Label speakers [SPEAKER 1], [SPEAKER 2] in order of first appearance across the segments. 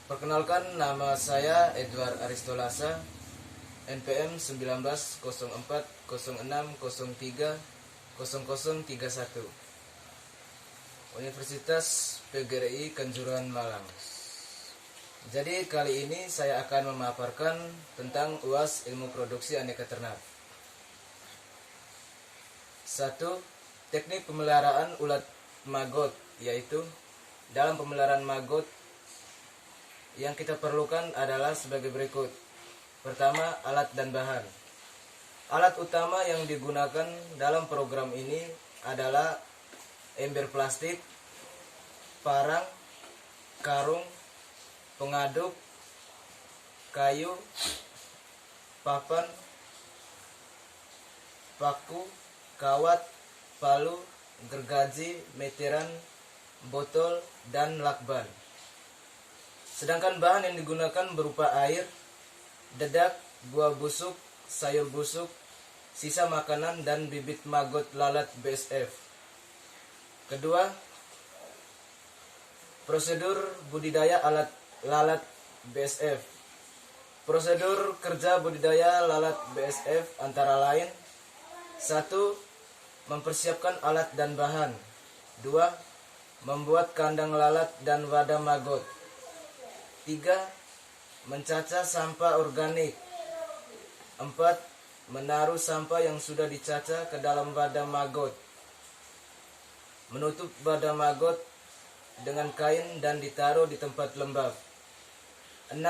[SPEAKER 1] Perkenalkan, nama saya Edward Aristolasa, NPM 190406030031, Universitas PGRI Kanjuruhan Malang. Jadi kali ini saya akan memaparkan tentang UAS Ilmu Produksi Aneka Ternak. 1. Teknik pemeliharaan ulat maggot, yaitu dalam pemeliharaan maggot yang kita perlukan adalah sebagai berikut. Pertama, alat dan bahan. Alat utama yang digunakan dalam program ini adalah ember plastik, parang, karung, pengaduk, kayu, papan, paku, kawat, palu, gergaji, meteran, botol, dan lakban. Sedangkan bahan yang digunakan berupa air, dedak, buah busuk, sayur busuk, sisa makanan, dan bibit maggot lalat BSF. Kedua, prosedur budidaya lalat BSF. Prosedur kerja budidaya lalat BSF antara lain: 1. Mempersiapkan alat dan bahan. 2. Membuat kandang lalat dan wadah maggot. 3. Mencacah sampah organik. 4. Menaruh sampah yang sudah dicacah ke dalam wadah maggot. Menutup wadah maggot dengan kain dan ditaruh di tempat lembab. 6.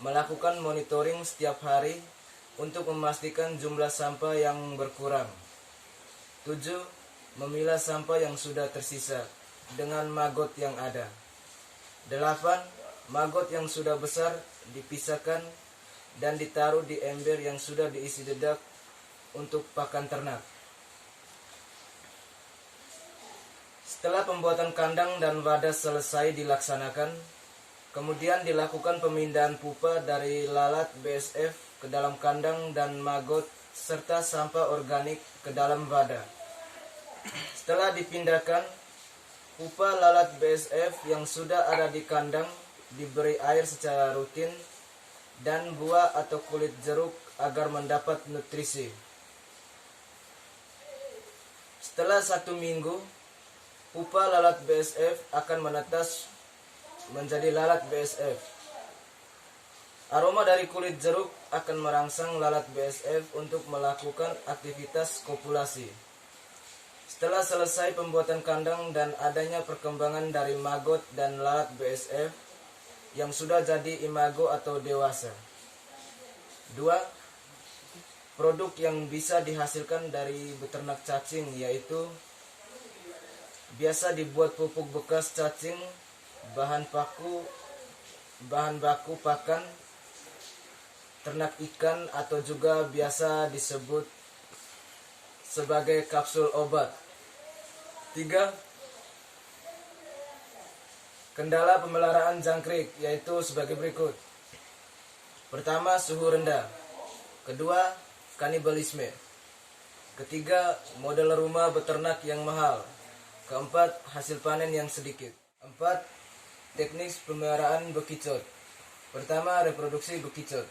[SPEAKER 1] Melakukan monitoring setiap hari untuk memastikan jumlah sampah yang berkurang. 7. Memilah sampah yang sudah tersisa dengan maggot yang ada. 8. Maggot yang sudah besar dipisahkan dan ditaruh di ember yang sudah diisi dedak untuk pakan ternak. Setelah pembuatan kandang dan wadah selesai dilaksanakan, kemudian dilakukan pemindahan pupa dari lalat BSF ke dalam kandang dan maggot serta sampah organik ke dalam wadah. Setelah dipindahkan, pupa lalat BSF yang sudah ada di kandang diberi air secara rutin dan buah atau kulit jeruk agar mendapat nutrisi. Setelah 1 minggu, pupa lalat BSF akan menetas menjadi lalat BSF. Aroma dari kulit jeruk akan merangsang lalat BSF untuk melakukan aktivitas kopulasi. Setelah selesai pembuatan kandang dan adanya perkembangan dari maggot dan lalat BSF yang sudah jadi imago atau dewasa. 2. Produk yang bisa dihasilkan dari beternak cacing, yaitu biasa dibuat pupuk bekas cacing, bahan baku pakan ternak ikan, atau juga biasa disebut sebagai kapsul obat. 3. Kendala pemeliharaan jangkrik, yaitu sebagai berikut. Pertama, suhu rendah. Kedua, kanibalisme. Ketiga, model rumah beternak yang mahal. Keempat, hasil panen yang sedikit. 4. Teknik pemeliharaan bekicot. Pertama, reproduksi bekicot.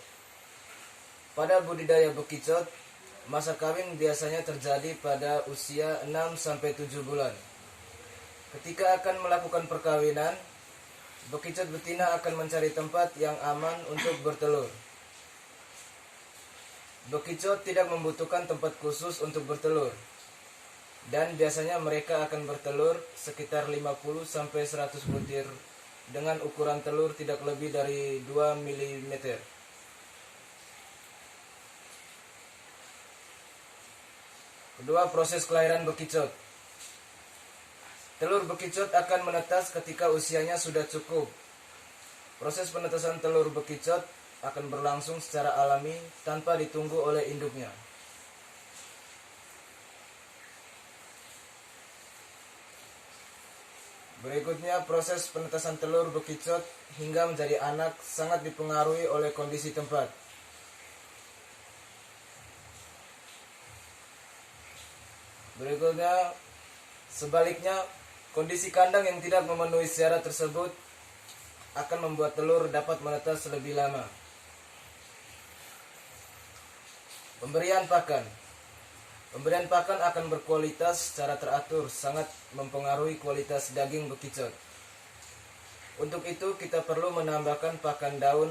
[SPEAKER 1] Pada budidaya bekicot, masa kawin biasanya terjadi pada usia 6-7 bulan. Ketika akan melakukan perkawinan, bekicot betina akan mencari tempat yang aman untuk bertelur. Bekicot tidak membutuhkan tempat khusus untuk bertelur, dan biasanya mereka akan bertelur sekitar 50-100 butir dengan ukuran telur tidak lebih dari 2 mm. Kedua, proses kelahiran bekicot. Telur bekicot akan menetas ketika usianya sudah cukup. Proses penetasan telur bekicot akan berlangsung secara alami tanpa ditunggu oleh induknya. Berikutnya, proses penetasan telur bekicot hingga menjadi anak sangat dipengaruhi oleh kondisi tempat. Berikutnya, sebaliknya, kondisi kandang yang tidak memenuhi syarat tersebut akan membuat telur dapat menetas lebih lama. Pemberian pakan. Pemberian pakan akan berkualitas secara teratur, sangat mempengaruhi kualitas daging bekicot. Untuk itu kita perlu menambahkan pakan daun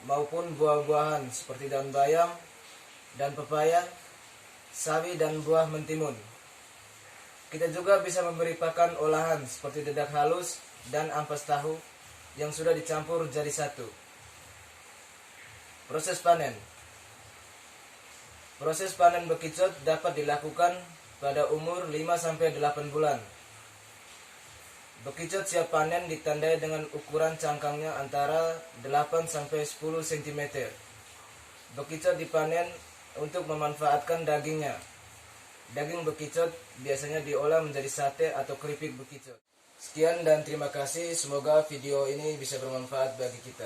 [SPEAKER 1] maupun buah-buahan seperti daun bayam dan pepaya, sawi dan buah mentimun. Kita juga bisa memberi pakan olahan seperti dedak halus dan ampas tahu yang sudah dicampur jadi satu. Proses panen. Proses panen bekicot dapat dilakukan pada umur 5-8 bulan. Bekicot siap panen ditandai dengan ukuran cangkangnya antara 8-10 cm. Bekicot dipanen untuk memanfaatkan dagingnya. Daging bekicot biasanya diolah menjadi sate atau keripik bekicot. Sekian dan terima kasih, semoga video ini bisa bermanfaat bagi kita.